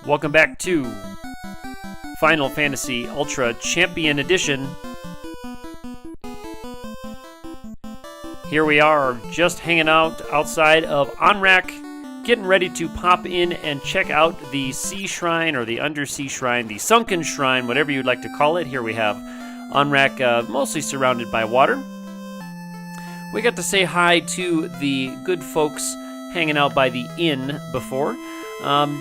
Welcome back to Final Fantasy Ultra Champion Edition. Here we are, just hanging out outside of Onrak, getting ready to pop in and check out the Sea Shrine, or the Undersea Shrine, the Sunken Shrine, whatever you'd like to call it. Here we have Onrak mostly surrounded by water. We got to say hi to the good folks hanging out by the inn before.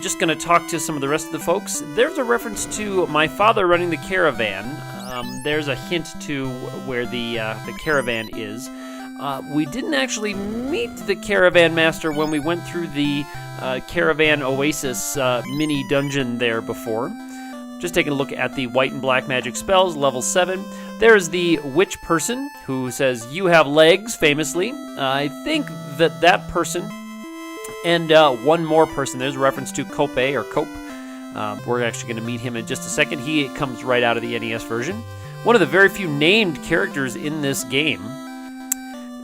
Just going to talk to some of the rest of the folks. There's a reference to my father running the caravan. There's a hint to where the caravan is. We didn't actually meet the caravan master when we went through the caravan oasis mini dungeon there before. Just taking a look at the white and black magic spells, level 7. There's the witch person who says, "You have legs," famously. I think that person and one more person, there's a reference to Cope or Cope. We're actually going to meet him in just a second. He comes right out of the NES version. One of the very few named characters in this game.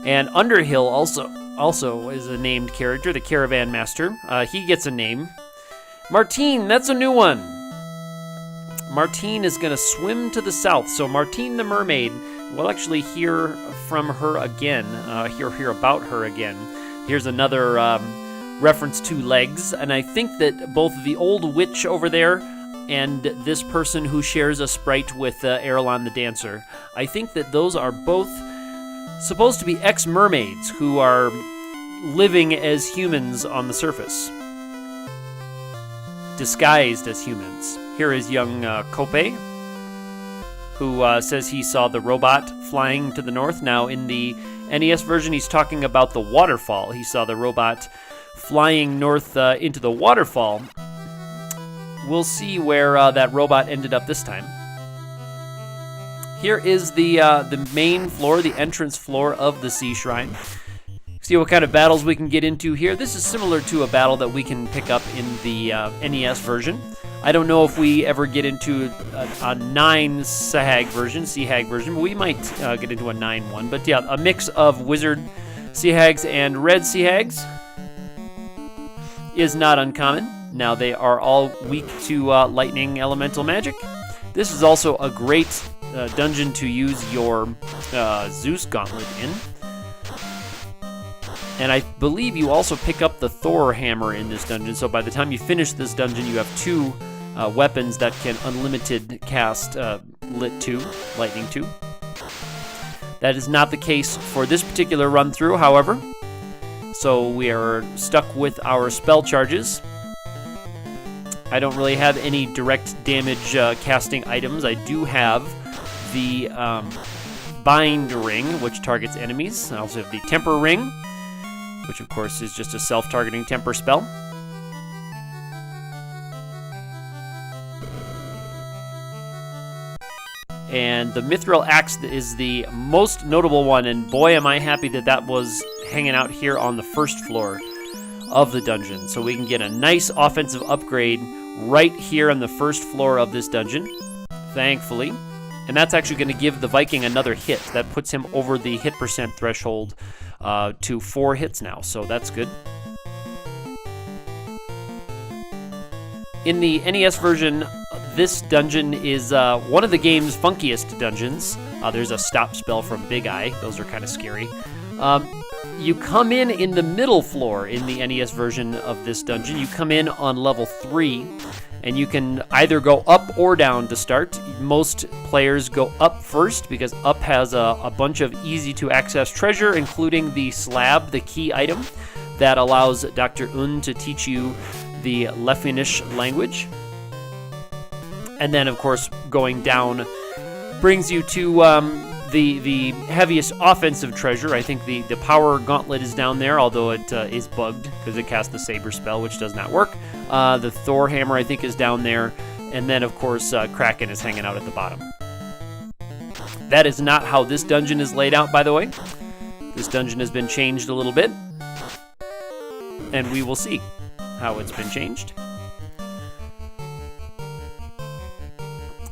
And Underhill also is a named character, the Caravan Master. He gets a name. Martine, that's a new one. Martine is going to swim to the south. So Martine the mermaid, we'll actually hear from her again, hear about her again. Here's another reference to legs, and I think that both the old witch over there and this person who shares a sprite with Erlon the dancer, I think that those are both supposed to be ex-mermaids who are living as humans on the surface, disguised as humans. Here is young Cope, who says he saw the robot flying to the north. Now, in the NES version, he's talking about the waterfall. He saw the robot flying north into the waterfall. We'll see where that robot ended up this time. Here is the main floor, the entrance floor of the Sea Shrine. See what kind of battles we can get into here. This is similar to a battle that we can pick up in the NES version. I don't know if we ever get into a 9 Sea Hag version, but we might get into a 9 one. But yeah, a mix of wizard Sea Hags and red Sea Hags is not uncommon. Now, they are all weak to lightning elemental magic. This is also a great dungeon to use your Zeus gauntlet in. And I believe you also pick up the Thor hammer in this dungeon, so by the time you finish this dungeon, you have 2 weapons that can unlimited cast Lit 2, Lightning 2. That is not the case for this particular run-through, however. So we are stuck with our spell charges. I don't really have any direct damage casting items. I do have the Bind Ring, which targets enemies. I also have the Temper Ring, which of course is just a self-targeting temper spell. And the Mithril Axe is the most notable one, and boy am I happy that that was hanging out here on the first floor of the dungeon. So we can get a nice offensive upgrade right here on the first floor of this dungeon, thankfully. And that's actually going to give the Viking another hit. That puts him over the hit percent threshold to 4 hits now, so that's good. In the NES version, this dungeon is one of the game's funkiest dungeons. There's a stop spell from Big Eye. Those are kind of scary. You come in the middle floor in the NES version of this dungeon. You come in on level 3, and you can either go up or down to start. Most players go up first, because up has a bunch of easy-to-access treasure, including the slab, the key item, that allows Dr. Un to teach you the Lefinish language. And then, of course, going down brings you to the heaviest offensive treasure. I think the power gauntlet is down there, although it is bugged because it casts the saber spell, which does not work. The Thor hammer, I think, is down there. And then, of course, Kraken is hanging out at the bottom. That is not how this dungeon is laid out, by the way. This dungeon has been changed a little bit. And we will see how it's been changed.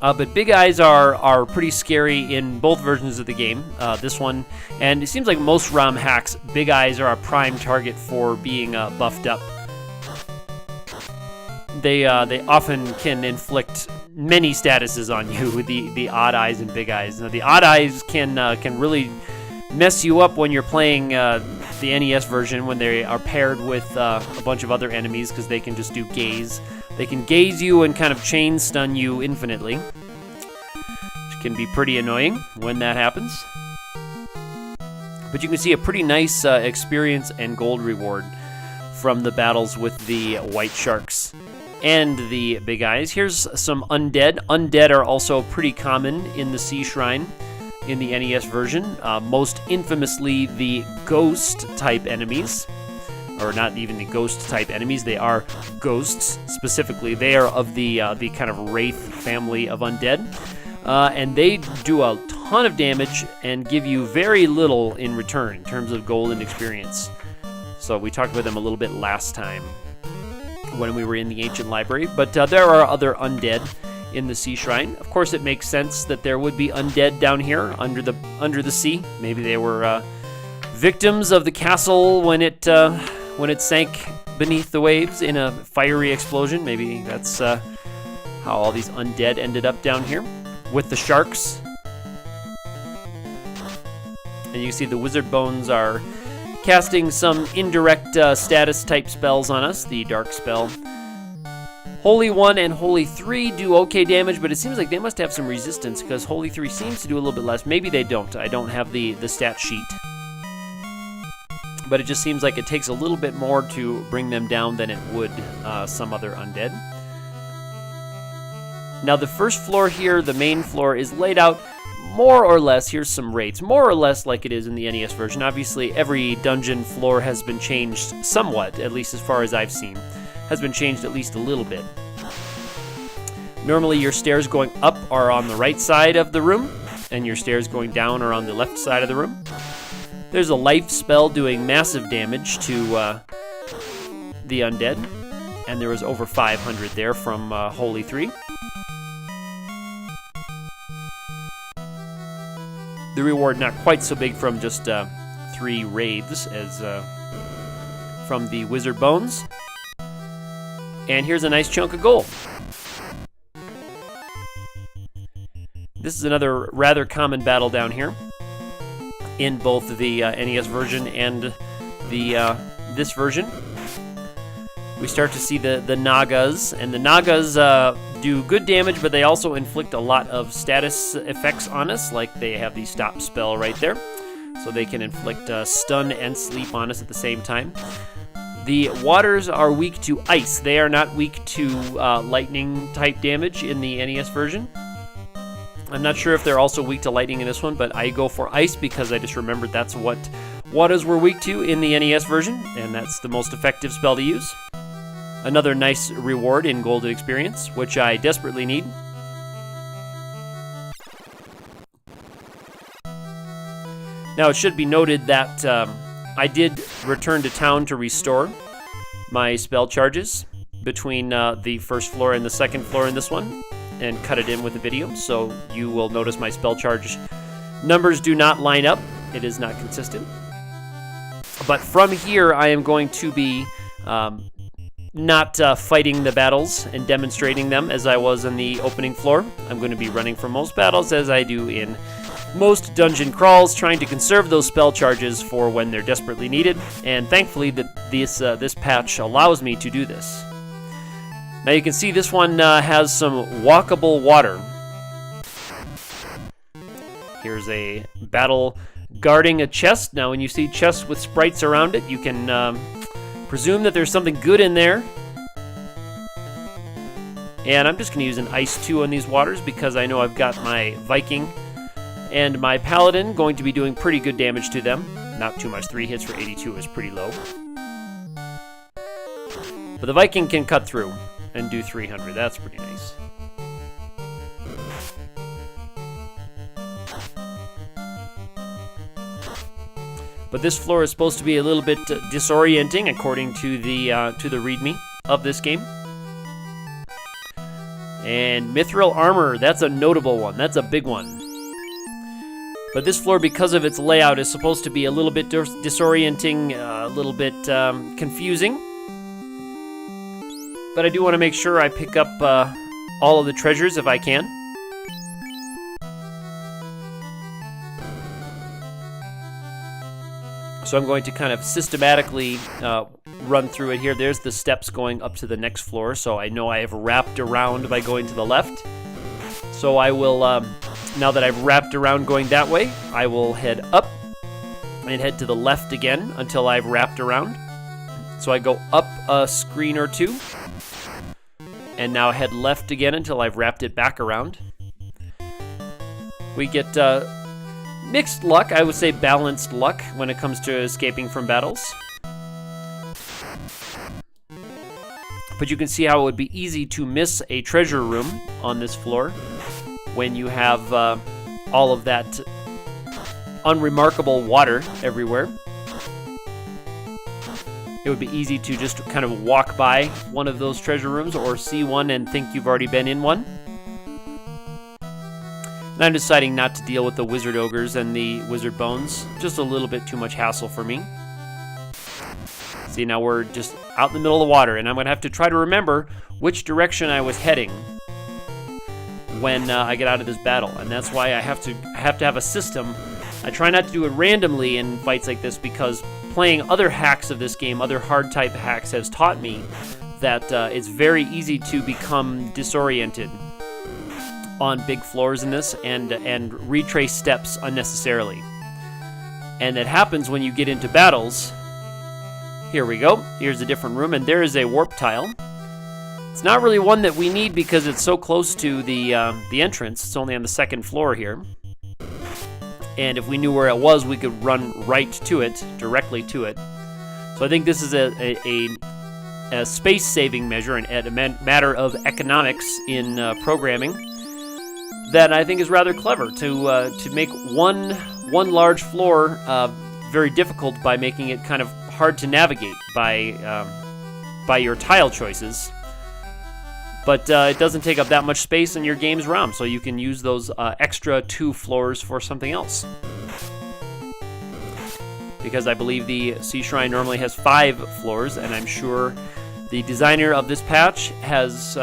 But Big Eyes are pretty scary in both versions of the game. This one, and it seems like most ROM hacks, Big Eyes are a prime target for being buffed up. they often can inflict many statuses on you. The odd eyes and big eyes. Now, the odd eyes can really mess you up when you're playing the NES version when they are paired with a bunch of other enemies, because they can just do gaze. They can gaze you and kind of chain stun you infinitely, which can be pretty annoying when that happens. But you can see a pretty nice experience and gold reward from the battles with the white sharks and the big eyes. Here's some undead. Undead are also pretty common in the Sea Shrine in the NES version. Most infamously, the ghost-type enemies. Or not even the ghost-type enemies, they are ghosts, specifically. They are of the kind of wraith family of undead. And they do a ton of damage and give you very little in return in terms of gold and experience. So we talked about them a little bit last time when we were in the ancient library. But there are other undead in the Sea Shrine. Of course, it makes sense that there would be undead down here under the sea. Maybe they were victims of the castle when it sank beneath the waves in a fiery explosion. Maybe that's how all these undead ended up down here with the sharks. And you can see the wizard bones are casting some indirect status type spells on us. The dark spell. Holy 1 and Holy 3 do okay damage, but it seems like they must have some resistance, because Holy 3 seems to do a little bit less. Maybe they don't. I don't have the stat sheet. But it just seems like it takes a little bit more to bring them down than it would some other undead. Now the first floor here, the main floor, is laid out more or less. Here's some rates. More or less like it is in the NES version. Obviously, every dungeon floor has been changed somewhat, at least as far as I've seen. Has been changed at least a little bit. Normally your stairs going up are on the right side of the room, and your stairs going down are on the left side of the room. There's a life spell doing massive damage to the undead, and there was over 500 there from Holy 3. The reward not quite so big from just 3 wraiths as from the wizard bones. And here's a nice chunk of gold. This is another rather common battle down here in both the NES version and the this version. We start to see the Nagas, and the Nagas do good damage, but they also inflict a lot of status effects on us, like they have the stop spell right there, so they can inflict stun and sleep on us at the same time. The waters are weak to ice. They are not weak to lightning type damage in the NES version. I'm not sure if they're also weak to lightning in this one, but I go for ice because I just remembered that's what waters were weak to in the NES version, and that's the most effective spell to use. Another nice reward in golden experience, which I desperately need. Now, it should be noted that I did return to town to restore my spell charges between the first floor and the second floor in this one, and cut it in with the video, so you will notice my spell charge numbers do not line up. It is not consistent. But from here, I am going to be not fighting the battles and demonstrating them as I was in the opening floor. I'm going to be running from most battles as I do in most dungeon crawls, trying to conserve those spell charges for when they're desperately needed, and thankfully that this patch allows me to do this. Now you can see this one has some walkable water. Here's a battle guarding a chest. Now when you see chests with sprites around it, you can presume that there's something good in there. And I'm just going to use an Ice 2 on these waters because I know I've got my Viking and my Paladin going to be doing pretty good damage to them. Not too much. 3 hits for 82 is pretty low. But the Viking can cut through and do 300. That's pretty nice. But this floor is supposed to be a little bit disorienting according to the README of this game. And Mithril Armor, that's a notable one. That's a big one. But this floor, because of its layout, is supposed to be a little bit disorienting, a little bit confusing. but I do want to make sure I pick up all of the treasures if I can. So I'm going to kind of systematically run through it here. There's the steps going up to the next floor, so I know I have wrapped around by going to the left. So I will, now that I've wrapped around going that way, I will head up and head to the left again until I've wrapped around. So I go up a screen or two, and now head left again until I've wrapped it back around. We get mixed luck, I would say balanced luck, when it comes to escaping from battles. But you can see how it would be easy to miss a treasure room on this floor when you have all of that unremarkable water everywhere. It would be easy to just kind of walk by one of those treasure rooms or see one and think you've already been in one. And I'm deciding not to deal with the wizard ogres and the wizard bones. Just a little bit too much hassle for me. See, now we're just out in the middle of the water, and I'm going to have to try to remember which direction I was heading when I get out of this battle. And that's why I have to have a system. I try not to do it randomly in fights like this, because playing other hacks of this game, other hard type hacks, has taught me that it's very easy to become disoriented on big floors in this and retrace steps unnecessarily. And that happens when you get into battles. Here we go. Here's a different room, and there is a warp tile. It's not really one that we need because it's so close to the entrance. It's only on the second floor here. And if we knew where it was, we could run right to it, directly to it. So I think this is a space-saving measure and a matter of economics in programming that I think is rather clever to make one large floor very difficult by making it kind of hard to navigate by your tile choices. But it doesn't take up that much space in your game's ROM, so you can use those extra 2 floors for something else. Because I believe the Sea Shrine normally has 5 floors, and I'm sure the designer of this patch has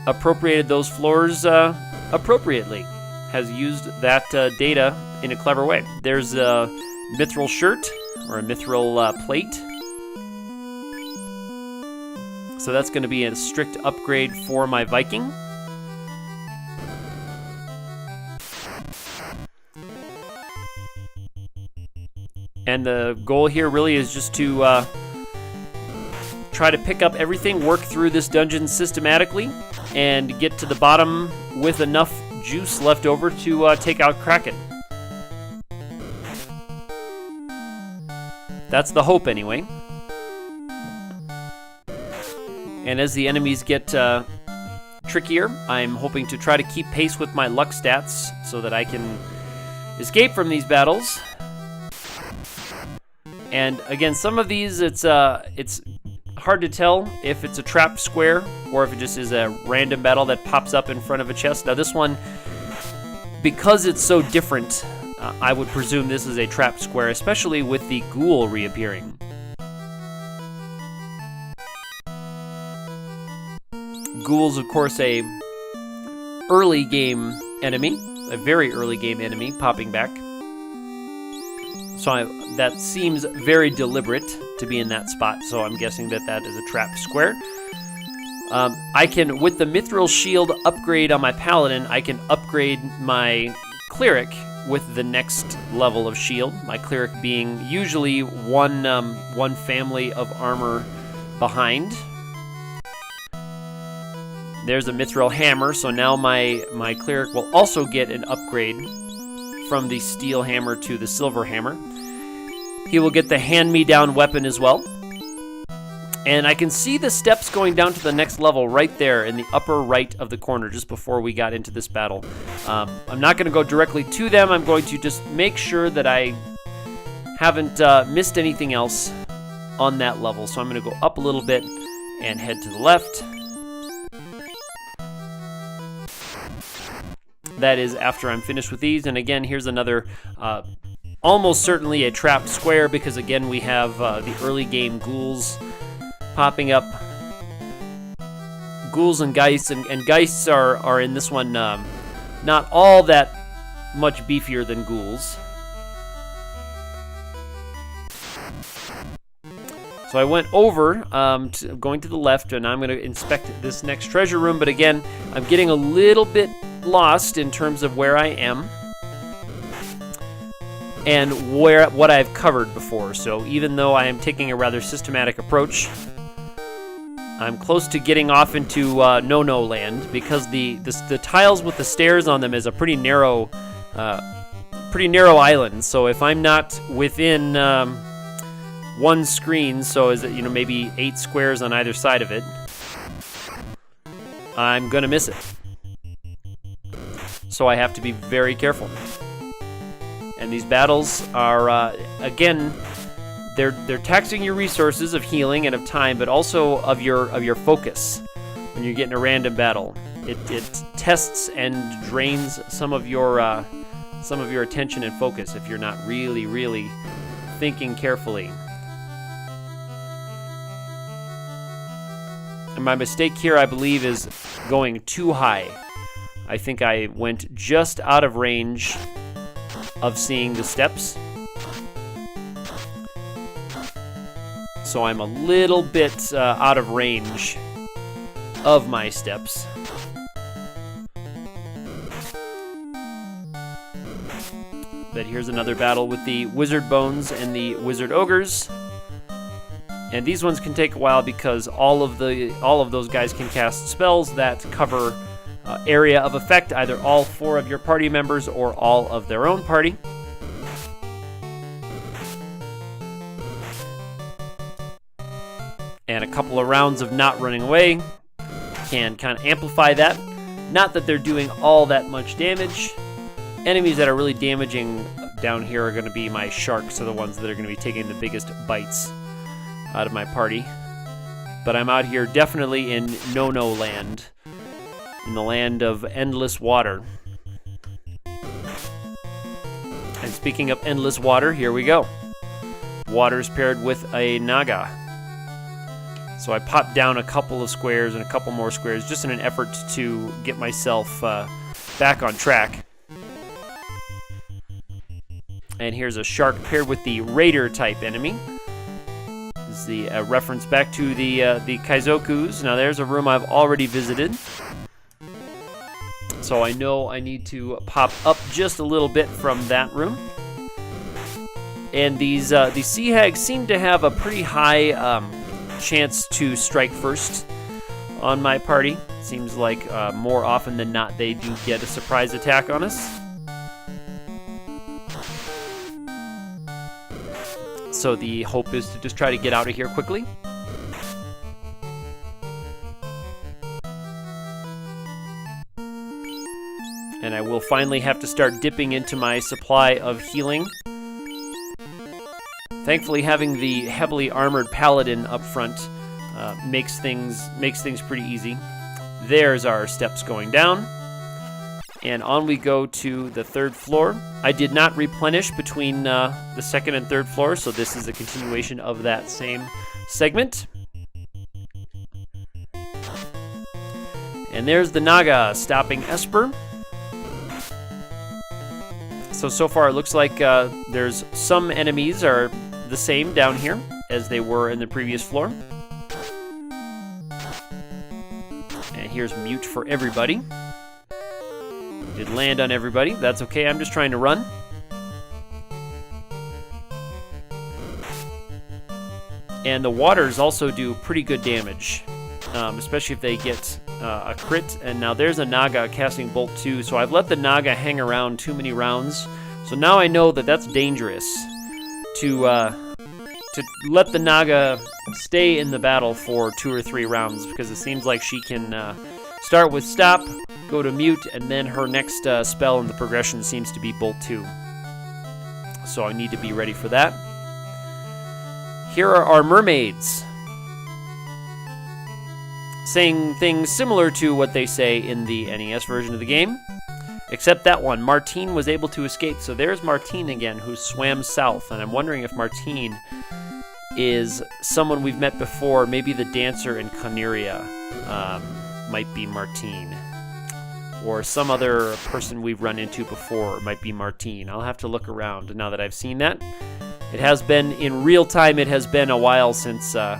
appropriated those floors appropriately, has used that data in a clever way. There's a mithril shirt, or a mithril plate. So that's going to be a strict upgrade for my Viking. And the goal here really is just to try to pick up everything, work through this dungeon systematically, and get to the bottom with enough juice left over to take out Kraken. That's the hope, anyway. And as the enemies get trickier, I'm hoping to try to keep pace with my luck stats so that I can escape from these battles. And again, some of these, it's hard to tell if it's a trapped square or if it just is a random battle that pops up in front of a chest. Now this one, because it's so different, I would presume this is a trapped square, especially with the ghoul reappearing. Ghoul's, of course, a early game enemy, a very early game enemy popping back. So that seems very deliberate to be in that spot, so I'm guessing that that is a trapped square. I can, with the mithril shield upgrade on my paladin, I can upgrade my cleric with the next level of shield. My cleric being usually one family of armor behind. There's a mithril hammer, so now my cleric will also get an upgrade from the steel hammer to the silver hammer. He will get the hand-me-down weapon as well. And I can see the steps going down to the next level right there in the upper right of the corner just before we got into this battle. I'm not going to go directly to them. I'm going to just make sure that I haven't missed anything else on that level. So I'm going to go up a little bit and head to the left. That is after I'm finished with these. And again, here's another almost certainly a trapped square because again we have the early game ghouls popping up. ghouls and geists, and geists are in this one not all that much beefier than ghouls. So I went over, going to the left, and I'm going to inspect this next treasure room. But again, I'm getting a little bit lost in terms of where I am and what I've covered before. So even though I am taking a rather systematic approach, I'm close to getting off into no-no land, because the tiles with the stairs on them is a pretty narrow island. So if I'm not within one screen, so is it, you know, maybe 8 squares on either side of it, I'm gonna miss it. So I have to be very careful. And these battles are again, they're taxing your resources of healing and of time, but also of your focus when you get in a random battle. It tests and drains some of your attention and focus if you're not really thinking carefully. And my mistake here, I believe, is going too high. I think I went just out of range of seeing the steps. So I'm a little bit out of range of my steps. But here's another battle with the wizard bones and the wizard ogres. And these ones can take a while because all of those guys can cast spells that cover area of effect, either all 4 of your party members or all of their own party. And a couple of rounds of not running away can kind of amplify that. Not that they're doing all that much damage. Enemies that are really damaging down here are going to be my sharks, are the ones that are going to be taking the biggest bites out of my party. But I'm out here definitely in no-no land, in the land of endless water. And speaking of endless water, here we go. Water's paired with a naga. So I popped down a couple of squares and a couple more squares just in an effort to get myself back on track. And here's a shark paired with the raider type enemy. This is the reference back to the Kaizokus. Now there's a room I've already visited. So I know I need to pop up just a little bit from that room. And these sea hags seem to have a pretty high chance to strike first on my party. Seems like more often than not they do get a surprise attack on us. So the hope is to just try to get out of here quickly. And I will finally have to start dipping into my supply of healing. Thankfully, having the heavily armored paladin up front makes things pretty easy. There's our steps going down. And on we go to the 3rd floor. I did not replenish between the 2nd and 3rd floor, so this is a continuation of that same segment. And there's the Naga stopping Esper. So far it looks like there's some enemies are the same down here as they were in the previous floor. And here's mute for everybody. Did land on everybody. That's okay, I'm just trying to run. And the waters also do pretty good damage, especially if they get a crit. And now there's a Naga casting Bolt 2, so I've let the Naga hang around too many rounds. So now I know that that's dangerous to let the Naga stay in the battle for 2 or 3 rounds, because it seems like she can start with stop, go to mute, and then her next spell in the progression seems to be Bolt 2. So I need to be ready for that. Here are our mermaids, saying things similar to what they say in the NES version of the game, except that one, Martine was able to escape. So there's Martine again, who swam south, and I'm wondering if Martine is someone we've met before, maybe the dancer in Coneria. might be Martine. Or some other person we've run into before might be Martine. I'll have to look around now that I've seen that. It has been, in real time, it has been a while since I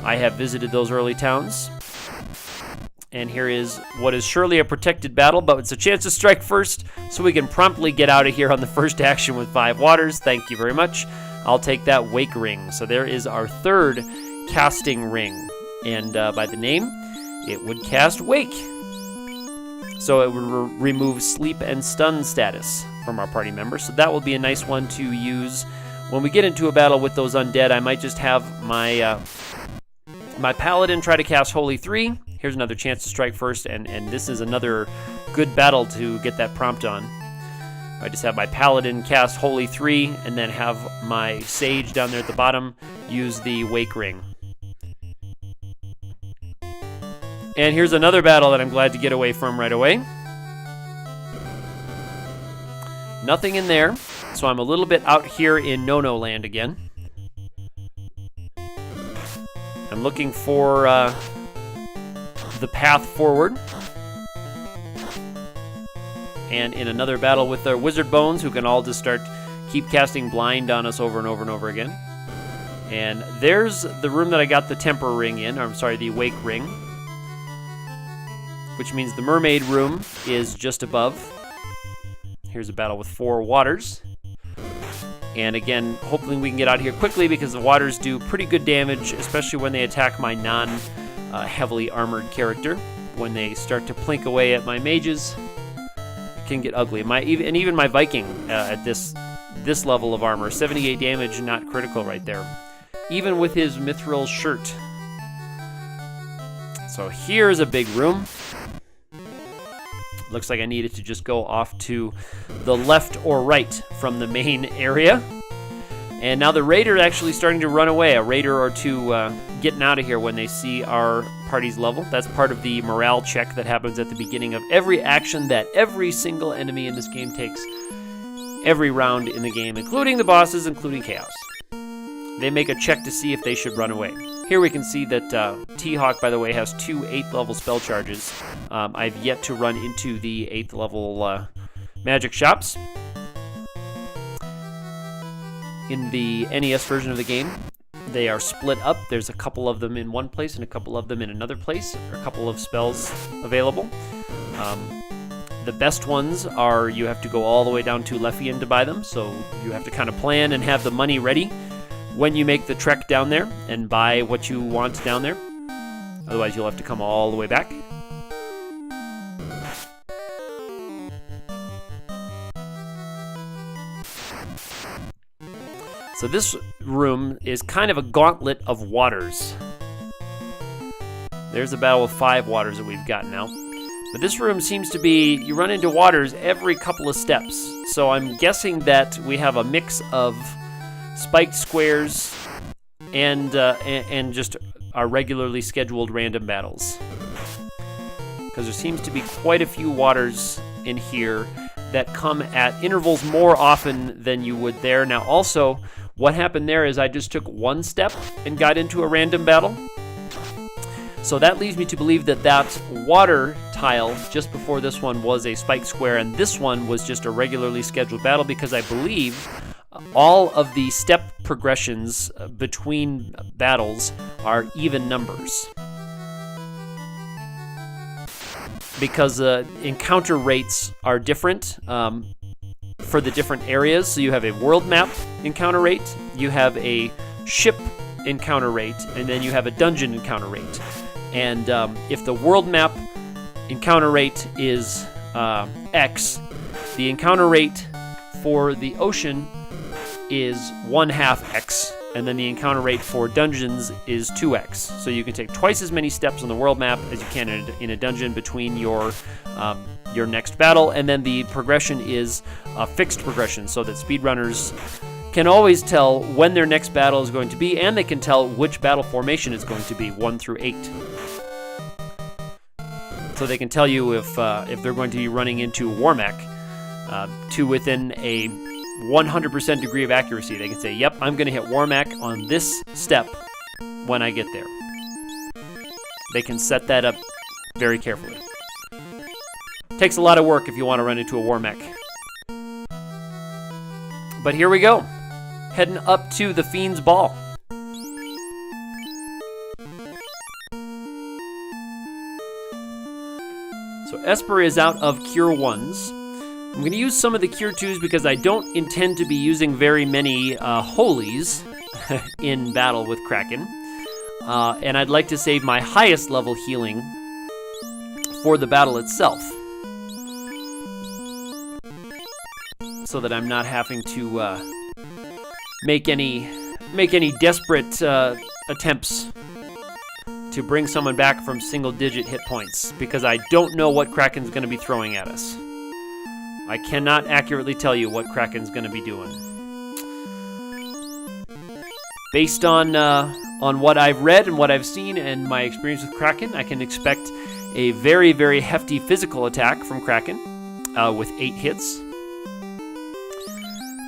have visited those early towns. And here is what is surely a protected battle, but it's a chance to strike first, so we can promptly get out of here on the first action with 5 waters. Thank you very much. I'll take that wake ring. So there is our third casting ring. And by the name, it would cast wake. So it would remove sleep and stun status from our party members. So that will be a nice one to use when we get into a battle with those undead. I might just have my my paladin try to cast Holy 3. Here's another chance to strike first, and this is another good battle to get that prompt on. I just have my paladin cast Holy 3, and then have my sage down there at the bottom use the wake ring. And here's another battle that I'm glad to get away from right away. Nothing in there, so I'm a little bit out here in No-No land again. I'm looking for the path forward. And in another battle with our wizard bones, who can all just keep casting blind on us over and over and over again. And there's the room that I got the temper ring in, or I'm sorry, the wake ring. Which means the mermaid room is just above. Here's a battle with 4 waters. And again, hopefully we can get out of here quickly because the waters do pretty good damage, especially when they attack my non-heavily armored character. When they start to plink away at my mages, it can get ugly. Even my Viking at this level of armor, 78 damage, not critical right there. Even with his mithril shirt. So here's a big room. Looks like I needed to just go off to the left or right from the main area. And now the raider actually starting to run away. A raider or two getting out of here when they see our party's level. That's part of the morale check that happens at the beginning of every action that every single enemy in this game takes. Every round in the game, including the bosses, including Chaos. They make a check to see if they should run away. Here we can see that T-Hawk, by the way, has 2 8th level spell charges. I've yet to run into the 8th level magic shops. In the NES version of the game, they are split up. There's a couple of them in one place and a couple of them in another place. There are a couple of spells available. The best ones are you have to go all the way down to Leffian to buy them, so you have to kind of plan and have the money ready when you make the trek down there and buy what you want down there. Otherwise, you'll have to come all the way back. So this room is kind of a gauntlet of waters. There's a battle with 5 waters that we've got now. But this room seems to be, you run into waters every couple of steps. So I'm guessing that we have a mix of spiked squares and just our regularly scheduled random battles. Because there seems to be quite a few waters in here that come at intervals more often than you would there. Now also, what happened there is I just took 1 step and got into a random battle. So that leads me to believe that that water tile just before this one was a spiked square, and this one was just a regularly scheduled battle, because I believe all of the step progressions between battles are even numbers. Because encounter rates are different for the different areas. So you have a world map encounter rate, you have a ship encounter rate, and then you have a dungeon encounter rate. And if the world map encounter rate is X, the encounter rate for the ocean is 1/2 X, and then the encounter rate for dungeons is 2X. So you can take twice as many steps on the world map as you can in a dungeon between your next battle, and then the progression is a fixed progression, so that speedrunners can always tell when their next battle is going to be, and they can tell which battle formation it's going to be, 1 through 8. So they can tell you if they're going to be running into Warmac to within a 100% degree of accuracy. They can say, yep, I'm going to hit Warmac on this step when I get there. They can set that up very carefully. Takes a lot of work if you want to run into a war mech. But here we go. Heading up to the Fiend's Ball. So Esper is out of Cure 1s. I'm going to use some of the Cure 2s because I don't intend to be using very many Holies in battle with Kraken. And I'd like to save my highest level healing for the battle itself, so that I'm not having to make any desperate attempts to bring someone back from single-digit hit points, because I don't know what Kraken's going to be throwing at us. I cannot accurately tell you what Kraken's going to be doing. Based on what I've read and what I've seen and my experience with Kraken, I can expect a very, very hefty physical attack from Kraken with 8 hits.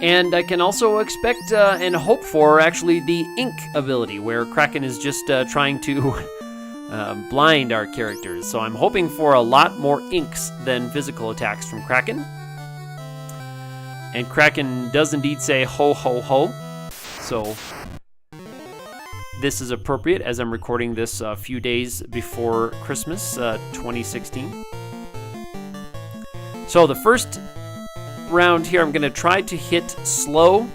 And I can also expect and hope for, actually, the Ink ability, where Kraken is just trying to blind our characters. So I'm hoping for a lot more inks than physical attacks from Kraken. And Kraken does indeed say ho ho ho. So this is appropriate as I'm recording this a few days before Christmas 2016. So the first round here, I'm going to try to hit slow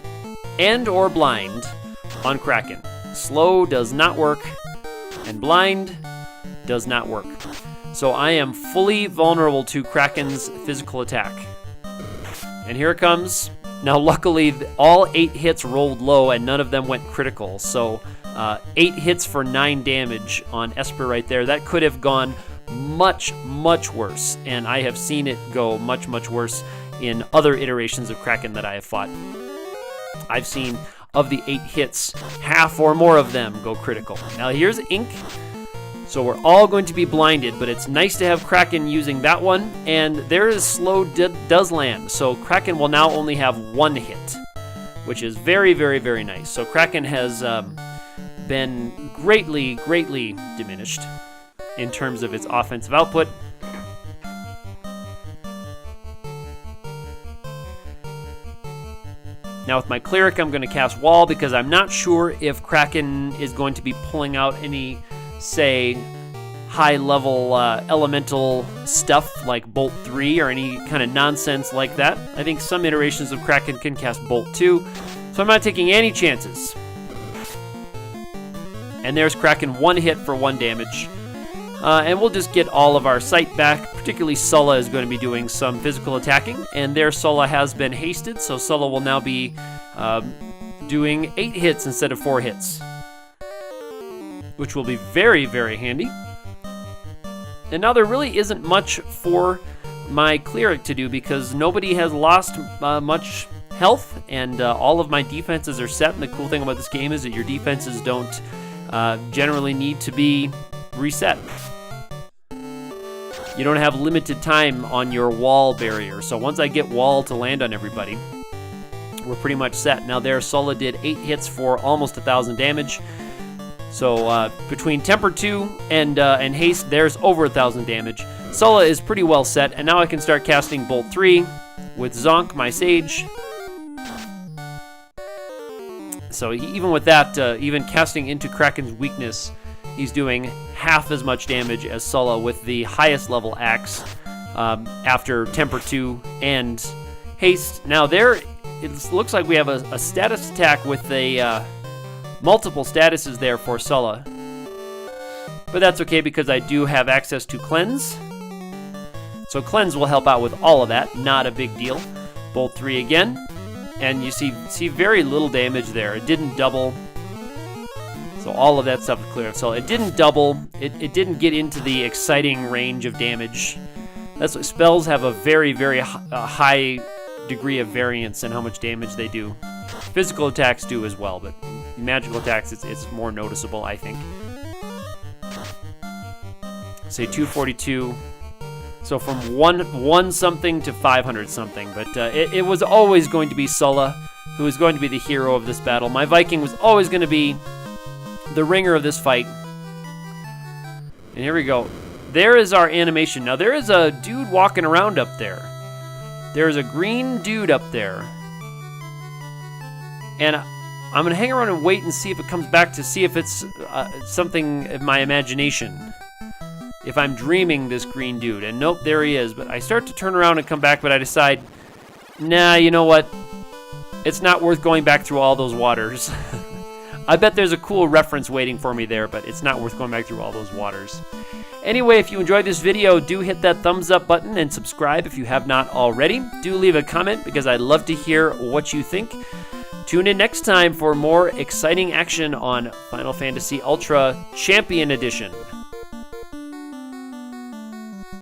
and or blind on Kraken. Slow does not work, and blind does not work. So I am fully vulnerable to Kraken's physical attack. And here it comes. Now luckily all 8 hits rolled low and none of them went critical. So 8 hits for 9 damage on Esper right there. That could have gone much, much worse. And I have seen it go much, much worse in other iterations of Kraken that I have fought. I've seen, of the 8 hits, half or more of them go critical. Now here's Ink. So we're all going to be blinded, but it's nice to have Kraken using that one. And there is slow does land. So Kraken will now only have 1 hit, which is very, very, very nice. So Kraken has been greatly, greatly diminished in terms of its offensive output. Now with my Cleric, I'm going to cast Wall because I'm not sure if Kraken is going to be pulling out any, say, high-level elemental stuff like Bolt 3 or any kind of nonsense like that. I think some iterations of Kraken can cast Bolt 2, so I'm not taking any chances. And there's Kraken, 1 hit for 1 damage. And we'll just get all of our sight back. Particularly Sulla is going to be doing some physical attacking. And there Sulla has been hasted, so Sulla will now be doing 8 hits instead of 4 hits. Which will be very, very handy. And now there really isn't much for my Cleric to do because nobody has lost much health. And all of my defenses are set. And the cool thing about this game is that your defenses don't generally need to be reset. You don't have limited time on your wall barrier. So once I get wall to land on everybody, we're pretty much set. Now there, Sulla did 8 hits for almost 1,000 damage. So between Temper 2 and Haste, there's over 1,000 damage. Sulla is pretty well set, and now I can start casting Bolt 3 with Zonk, my Sage. So even with that, even casting into Kraken's weakness, he's doing half as much damage as Sulla with the highest level axe after Temper 2 and Haste. Now there, it looks like we have a status attack with a multiple statuses there for Sulla. But that's okay because I do have access to Cleanse. So Cleanse will help out with all of that, not a big deal. Bolt 3 again. And you see very little damage there. It didn't double. So all of that stuff is clear. So it didn't double. It didn't get into the exciting range of damage. That's what spells have a very, very high degree of variance in how much damage they do. Physical attacks do as well, but magical attacks, it's more noticeable, I think. Say 242. So from one something to 500 something, but it was always going to be Sulla who was going to be the hero of this battle. My Viking was always going to be the ringer of this fight. And here we go. there is our animation. Now, there is a dude walking around up there. There's a green dude up there. And I'm going to hang around and wait and see if it comes back to see if it's something in my imagination. If I'm dreaming this green dude. And nope, there he is. But I start to turn around and come back, but I decide, nah, you know what? It's not worth going back through all those waters. I bet there's a cool reference waiting for me there, but it's not worth going back through all those waters. Anyway, if you enjoyed this video, do hit that thumbs up button and subscribe if you have not already. Do leave a comment because I'd love to hear what you think. Tune in next time for more exciting action on Final Fantasy Ultra Champion Edition.